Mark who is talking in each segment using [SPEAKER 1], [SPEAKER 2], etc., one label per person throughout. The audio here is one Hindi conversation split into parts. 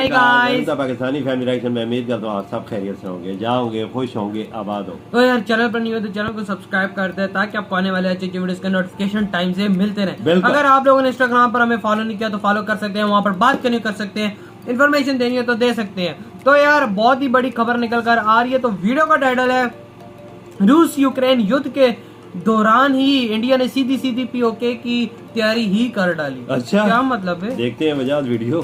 [SPEAKER 1] Hi guys,
[SPEAKER 2] Pakistani family reaction में उम्मीद करता हूँ आप सब खैरियत से होंगे, जाओगे, खुश होंगे, आबाद हो।
[SPEAKER 1] तो यार चैनल पर नहीं हो तो चैनल को सब्सक्राइब कर दे ताकि आपको आने वाले अच्छे वीडियोस के नोटिफिकेशन टाइम से मिलते रहे। अगर आप लोगों ने इंस्टाग्राम पर हमें फॉलो नहीं किया तो फॉलो कर सकते हैं, वहाँ पर बात करनी कर सकते हैं, इन्फॉर्मेशन देनी है तो दे सकते हैं। तो यार बहुत ही बड़ी खबर निकल कर आ रही है। तो वीडियो का टाइटल है रूस यूक्रेन युद्ध के दौरान ही इंडिया ने सीधी पीओके की तैयारी ही कर डाली।
[SPEAKER 2] अच्छा, क्या
[SPEAKER 1] मतलब है?
[SPEAKER 2] देखते हैं वजह वीडियो,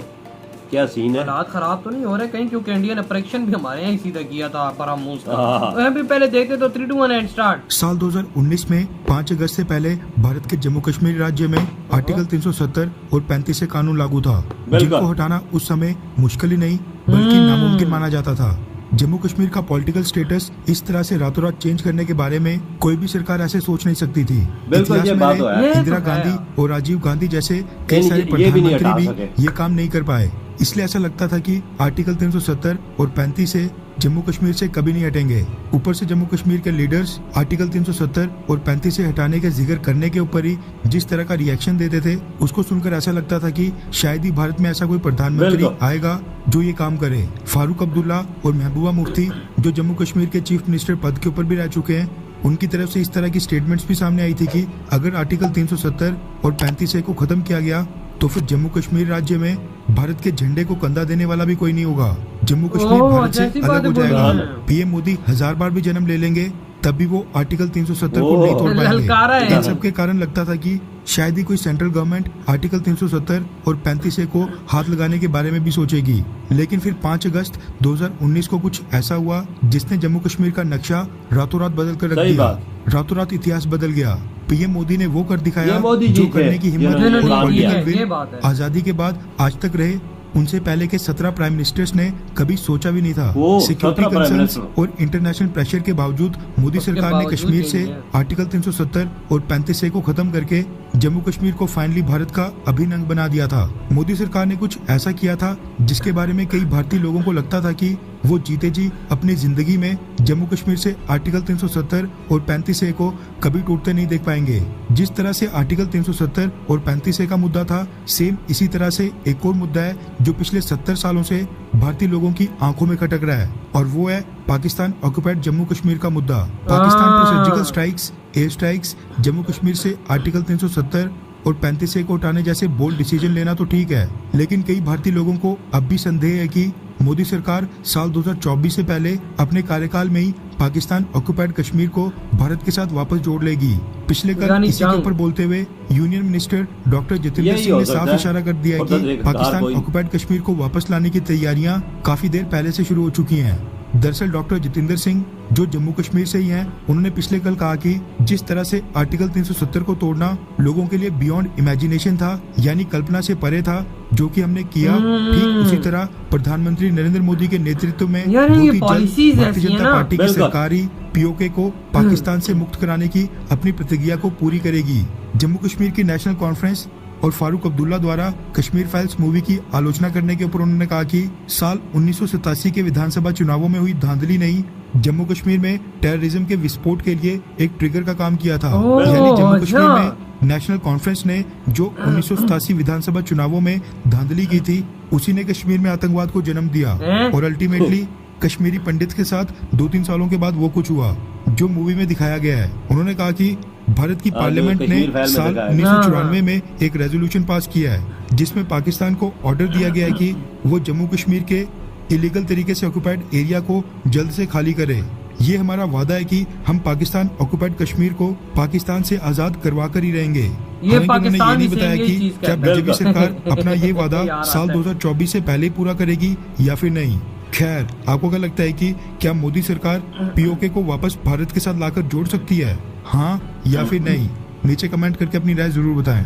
[SPEAKER 2] क्या सीन है।
[SPEAKER 1] हालात खराब तो नहीं हो रहे कहीं, क्योंकि इंडिया ने परीक्षण भी हमारे यहाँ सीधा किया था परामूस का। तो भी पहले देखते तो 3, 2, 1 एंड स्टार्ट।
[SPEAKER 3] साल 2019 में 5 अगस्त से पहले भारत के जम्मू कश्मीर राज्य में आर्टिकल 370 और 35 से कानून लागू था, जिनको हटाना उस समय मुश्किल ही नहीं बल्कि नामुमकिन माना जाता था। जम्मू कश्मीर का पॉलिटिकल स्टेटस इस तरह से रातों रात चेंज करने के बारे में कोई भी सरकार ऐसे सोच नहीं सकती थी। इतिहास में इंदिरा गांधी और राजीव गांधी जैसे कई सारे प्रधानमंत्री भी ये काम नहीं कर पाए। इसलिए ऐसा लगता था कि आर्टिकल 370 और 35 से जम्मू कश्मीर से कभी नहीं हटेंगे। ऊपर से जम्मू कश्मीर के लीडर्स आर्टिकल 370 और 35 से हटाने के जिक्र करने के ऊपर ही जिस तरह का रिएक्शन देते थे, उसको सुनकर ऐसा लगता था कि शायद ही भारत में ऐसा कोई प्रधानमंत्री आएगा जो ये काम करे। फारूक अब्दुल्ला और महबूबा मुफ्ती, जो जम्मू कश्मीर के चीफ मिनिस्टर पद के ऊपर भी रह चुके हैं, उनकी तरफ से इस तरह की स्टेटमेंट्स भी सामने आई थी कि अगर आर्टिकल 370 और 35 को खत्म किया गया तो फिर जम्मू कश्मीर राज्य में भारत के झंडे को कंधा देने वाला भी कोई नहीं होगा। जम्मू कश्मीर भारत से अलग हो जाएगा। पीएम मोदी 1000 बार भी जन्म ले लेंगे तब भी वो आर्टिकल 370 को नहीं तोड़ पाएंगे। इन सब के कारण लगता था कि शायद ही कोई सेंट्रल गवर्नमेंट आर्टिकल 370 और 35 को हाथ लगाने के बारे में भी सोचेगी। लेकिन फिर 5 अगस्त 2019 को कुछ ऐसा हुआ जिसने जम्मू कश्मीर का नक्शा रातों रात बदल कर रख दिया। रातों रात इतिहास बदल गया। पीएम मोदी ने वो कर दिखाया जो करने की हिम्मत और पॉलिटिकल विल आजादी के बाद आज तक रहे उनसे पहले के 17 प्राइम मिनिस्टर्स ने कभी सोचा भी नहीं था। सिक्योरिटी कंसर्न्स और इंटरनेशनल प्रेशर के बावजूद मोदी सरकार ने कश्मीर से आर्टिकल 370 और 35 को खत्म करके जम्मू कश्मीर को फाइनली भारत का अभिन्न अंग बना दिया था। मोदी सरकार ने कुछ ऐसा किया था जिसके बारे में कई भारतीय लोगों को लगता था कि वो जीते जी अपनी जिंदगी में जम्मू कश्मीर से आर्टिकल 370 और 35 को कभी टूटते नहीं देख पाएंगे। जिस तरह से आर्टिकल 370 और 35 का मुद्दा था, सेम इसी तरह से एक और मुद्दा है जो पिछले 70 सालों से भारतीय लोगों की आंखों में खटक रहा है, और वो है पाकिस्तान ऑक्युपाइड जम्मू कश्मीर का मुद्दा। पाकिस्तान पर surgical strikes, air strikes, Jammu Kashmir से आर्टिकल 370 और 35 को हटाने जैसे बोल्ड डिसीजन लेना तो ठीक है, लेकिन कई भारतीय लोगों को अब भी संदेह है कि मोदी सरकार साल 2024 से पहले अपने कार्यकाल में ही पाकिस्तान ऑक्युपाइड कश्मीर को भारत के साथ वापस जोड़ लेगी। पिछले कल इसी के ऊपर बोलते हुए union minister doctor Jitendra Singh ने साफ इशारा कर दिया है कि पाकिस्तान ऑक्युपाइड कश्मीर को वापस लाने की तैयारियां काफी देर पहले से शुरू हो चुकी हैं। दरअसल डॉक्टर जितेंद्र सिंह, जो जम्मू कश्मीर से ही हैं, उन्होंने पिछले कल कहा कि जिस तरह से आर्टिकल 370 को तोड़ना लोगों के लिए बियॉन्ड इमेजिनेशन था, यानी कल्पना से परे था, जो कि हमने किया। ठीक उसी तरह प्रधानमंत्री नरेंद्र मोदी के नेतृत्व में भारतीय जनता पार्टी की सरकारी पीओके को पाकिस्तान से मुक्त कराने की अपनी प्रतिज्ञा को पूरी करेगी। जम्मू कश्मीर की नेशनल कॉन्फ्रेंस और फारूक अब्दुल्ला द्वारा कश्मीर फाइल्स मूवी की आलोचना करने के ऊपर उन्होंने कहा कि साल 1987 के विधानसभा चुनावों में हुई धांधली नहीं, जम्मू कश्मीर में टेररिज्म के विस्फोट के लिए एक ट्रिगर का काम किया था। यानी जम्मू कश्मीर में नेशनल कॉन्फ्रेंस ने जो 1987 विधानसभा चुनावों में धांधली की थी, उसी ने कश्मीर में आतंकवाद को जन्म दिया, और अल्टीमेटली कश्मीरी पंडित के साथ 2-3 सालों के बाद वो कुछ हुआ जो मूवी में दिखाया गया है। उन्होंने कहा कि भारत की पार्लियामेंट ने साल 1994 में एक रेजोल्यूशन पास किया है जिसमें पाकिस्तान को ऑर्डर दिया गया है कि वो जम्मू कश्मीर के इलीगल तरीके से ऑक्युपाइड एरिया को जल्द से खाली करे। ये हमारा वादा है कि हम पाकिस्तान ऑक्युपाइड कश्मीर को पाकिस्तान से आजाद करवा कर ही रहेंगे। उन्होंने ये नहीं बताया कि क्या बीजेपी सरकार अपना ये वादा साल 2024 से पहले पूरा करेगी या फिर नहीं। खैर, आपको क्या लगता है कि क्या मोदी सरकार पीओके को वापस भारत के साथ लाकर जोड़ सकती है, हाँ या फिर नहीं? नीचे कमेंट करके अपनी राय जरूर बताएं।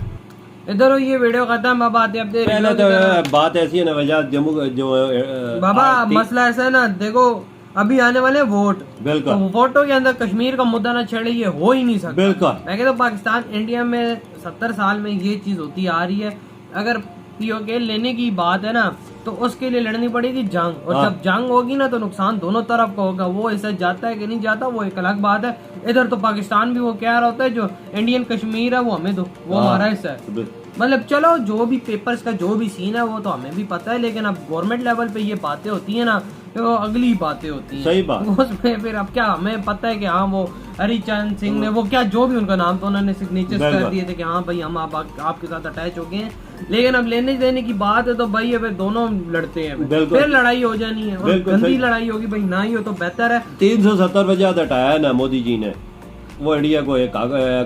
[SPEAKER 1] इधर ये वीडियो खत्म। अब आते हैं
[SPEAKER 2] पहले तो बात ऐसी है ना वजह जम्मू जो
[SPEAKER 1] बाबा मसला ऐसा है ना, देखो अभी आने वाले वोट,
[SPEAKER 2] बिल्कुल
[SPEAKER 1] तो वोटों के अंदर कश्मीर का मुद्दा ना छेड़े, ये हो ही नहीं सकता।
[SPEAKER 2] बिल्कुल,
[SPEAKER 1] मैं कहता हूँ पाकिस्तान इंडिया में 70 साल में ये चीज होती आ रही है। अगर पीओके लेने की बात है ना, तो उसके लिए लड़नी पड़ेगी जंग, और जब जंग होगी ना तो नुकसान दोनों तरफ का होगा। वो हिस्सा जाता है कि नहीं जाता वो एक अलग बात है। इधर तो पाकिस्तान भी वो कह रहा होता है जो इंडियन कश्मीर है वो हमें दो, वो हमारा हिस्सा है। मतलब चलो जो भी पेपर्स का जो भी सीन है वो तो हमें भी पता है, लेकिन अब गवर्नमेंट लेवल पे ये बातें होती है ना तो अगली बातें होती हैं।
[SPEAKER 2] सही बात।
[SPEAKER 1] उसमें फिर अब क्या हमें पता है कि हाँ वो हरिचंद सिंह ने वो क्या जो भी उनका नाम था उन्होंने सिग्नेचर्स कर दिए थे कि हाँ भाई हम आपके साथ अटैच हो गए हैं, लेकिन अब लेने देने की बात है तो भाई ये दोनों लड़ते हैं, फिर लड़ाई हो जानी है और गंदी लड़ाई होगी भाई, ना ही हो तो बेहतर है।
[SPEAKER 2] 370 वजह हटाया ना मोदी जी ने, वो इंडिया को एक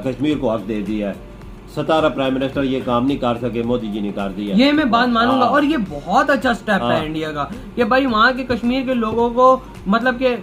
[SPEAKER 2] कश्मीर को हक दे दिया है। 17 प्राइम मिनिस्टर ये काम नहीं कर सके, मोदी जी ने कर दिया।
[SPEAKER 1] ये मैं बात मानूंगा, और ये बहुत अच्छा स्टेप है इंडिया का कि भाई वहाँ के कश्मीर के लोगों को मतलब कि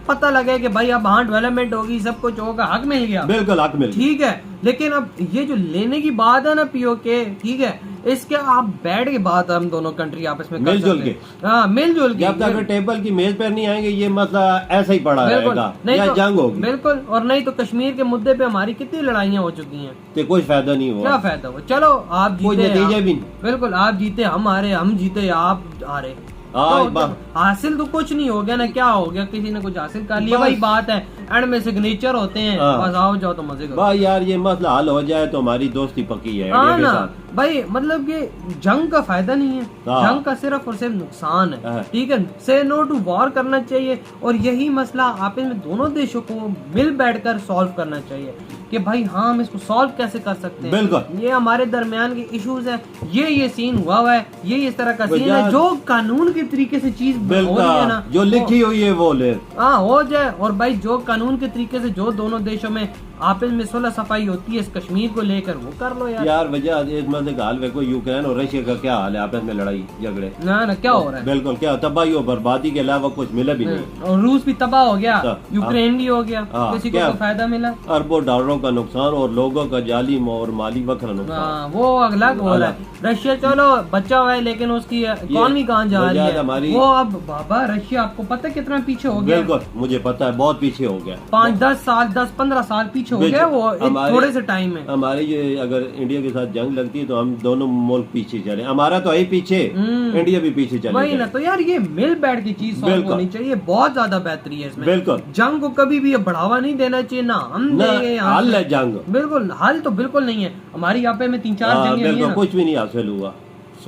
[SPEAKER 1] पता लगे कि भाई अब वहाँ डेवलपमेंट होगी, सब कुछ होगा, हक मिल गया।
[SPEAKER 2] बिल्कुल हक मिल गया,
[SPEAKER 1] ठीक है। लेकिन अब ये जो लेने की बात है ना पीओके, ठीक है, इसके आप बैठ के बात हम दोनों कंट्री आपस में मिलजुल के, हाँ मिलजुल के,
[SPEAKER 2] जब तक टेबल की मेज पर नहीं आएंगे ये मसला ऐसा ही पड़ा रहेगा, या
[SPEAKER 1] तो,
[SPEAKER 2] जंग होगी।
[SPEAKER 1] बिल्कुल, और नहीं तो कश्मीर के मुद्दे पे हमारी कितनी लड़ाइयाँ हो चुकी हैं,
[SPEAKER 2] तो कोई फायदा नहीं हुआ।
[SPEAKER 1] क्या फायदा हुआ? चलो आप जीते,
[SPEAKER 2] नतीजा भी नहीं।
[SPEAKER 1] बिल्कुल आप जीते हम हारे, हम जीते आप हारे, तो हासिल तो कुछ नहीं हो गया ना, क्या हो गया, किसी ने कुछ हासिल कर लिया, वही बात है, एंड में सिग्नेचर होते हैं, बस आओ जाओ तो मजे करो।
[SPEAKER 2] भाई यार ये मसला हल हो जाए तो हमारी दोस्ती पक्की है
[SPEAKER 1] हाँ
[SPEAKER 2] इंडिया के
[SPEAKER 1] ना
[SPEAKER 2] साथ।
[SPEAKER 1] भाई, मतलब कि जंग का फायदा नहीं है, जंग का सिर्फ और सिर्फ नुकसान है, ठीक है। से नो टू वॉर करना चाहिए, और यही मसला आपस में दोनों देशों को मिल बैठकर सॉल्व करना चाहिए कि भाई हाँ हम इसको सॉल्व कैसे कर सकते हैं।
[SPEAKER 2] बिल्कुल,
[SPEAKER 1] ये हमारे दरमियान के इश्यूज है, ये सीन हुआ हुआ है, ये इस तरह का सीन है, जो कानून के तरीके से चीज हो रही है ना,
[SPEAKER 2] जो लिखी हुई है वो ले
[SPEAKER 1] हो जाए, और भाई जो कानून के तरीके से जो दोनों देशों में आपस में सुलह सफाई होती है इस कश्मीर को लेकर, वो कर लो यार
[SPEAKER 2] वजह इस मसले का हाल देखो, यूक्रेन और रशिया का क्या हाल है, आपस में लड़ाई झगड़े
[SPEAKER 1] ना क्या हो रहा है।
[SPEAKER 2] बिल्कुल, क्या तबाही और बर्बादी के अलावा कुछ मिला भी नहीं,
[SPEAKER 1] और रूस भी तबाह हो गया, यूक्रेन भी हो गया, किसी को तो फायदा मिला,
[SPEAKER 2] अरबों डॉलरों का नुकसान और लोगों का जाली और माली वक्र नुकसान,
[SPEAKER 1] वो अलग हो रहा है। रशिया चलो बचा हुआ है, लेकिन उसकी इकॉनमी कहाँ जा रही है, वो अब बाबा रशिया आपको पता है कितना पीछे हो गया।
[SPEAKER 2] बिल्कुल मुझे पता है, बहुत पीछे हो गया,
[SPEAKER 1] 5-10 साल 10-15 साल पीछे हो गया वो, थोड़े से टाइम में।
[SPEAKER 2] हमारी ये अगर इंडिया के साथ जंग लगती है तो हम दोनों मुल्क पीछे चले, हमारा तो है पीछे, इंडिया भी पीछे चले, वही
[SPEAKER 1] ना। तो यार ये मिल बैठ की चीज सॉल्व होनी चाहिए, बहुत ज्यादा बेहतरी है इसमें। बिल्कुल, जंग को कभी भी बढ़ावा नहीं देना चाहिए, ना हम देंगे
[SPEAKER 2] हल है जंग,
[SPEAKER 1] बिल्कुल हल तो बिल्कुल नहीं है। हमारी यहाँ पे में 3-4 जंगें
[SPEAKER 2] कुछ भी नहीं हासिल हुआ,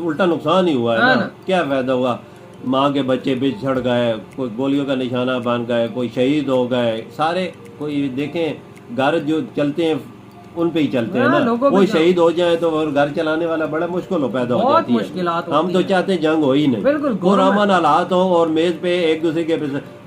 [SPEAKER 2] उल्टा नुकसान ही हुआ है ना। क्या फायदा हुआ, माँ के बच्चे बिछड़ गए, कोई गोलियों का निशाना बन गए, कोई शहीद हो गए, सारे कोई देखें घर जो चलते हैं उन पे ही चलते हैं ना, कोई शहीद हो जाए तो घर चलाने वाला बड़ा मुश्किल पैदा हो जाती है। हम तो चाहते हैं जंग हो ही नहीं, बिल्कुल पुरअमन हालात हो, और मेज पे एक दूसरे के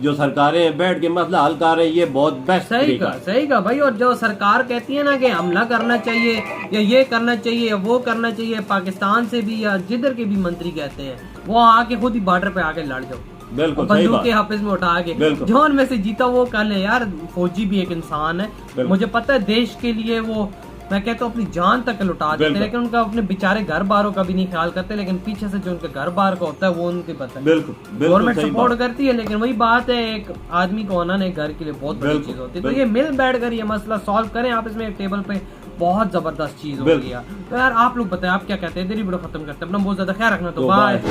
[SPEAKER 2] जो सरकारें हैं बैठ के मसला हल कर रहे हैं, ये बहुत बेस्ट
[SPEAKER 1] सही का भाई। और जो सरकार कहती है ना कि हमला करना चाहिए या ये करना चाहिए या वो करना चाहिए, पाकिस्तान से भी या जिधर के भी मंत्री कहते हैं वो आके खुद ही बॉर्डर पे आके लड़ जाओ,
[SPEAKER 2] बिल्कुल
[SPEAKER 1] बंदूक के हाफिज में उठा के, जो उनमें से जीता वो कर ले यार। फौजी भी एक इंसान है, मुझे पता है देश के लिए वो मैं कहता हूँ अपनी जान तक लुटा देते, लेकिन उनका अपने बेचारे घर बारों का भी नहीं ख्याल करते, लेकिन पीछे से जो उनका घर बार का होता है वो उनके पता है। गवर्नमेंट सपोर्ट करती है, लेकिन वही बात है एक आदमी को आना नहीं घर के लिए बहुत बड़ी चीज होती है। तो ये मिल बैठ कर ये मसला सॉल्व करें आप इसमें टेबल पे, बहुत जबरदस्त चीज होगी यार। तो यार आप लोग बताएं आप क्या कहते हैं, इधर ही वीडियो खत्म करते हैं, अपना बहुत ज्यादा ख्याल रखना, तो बाय।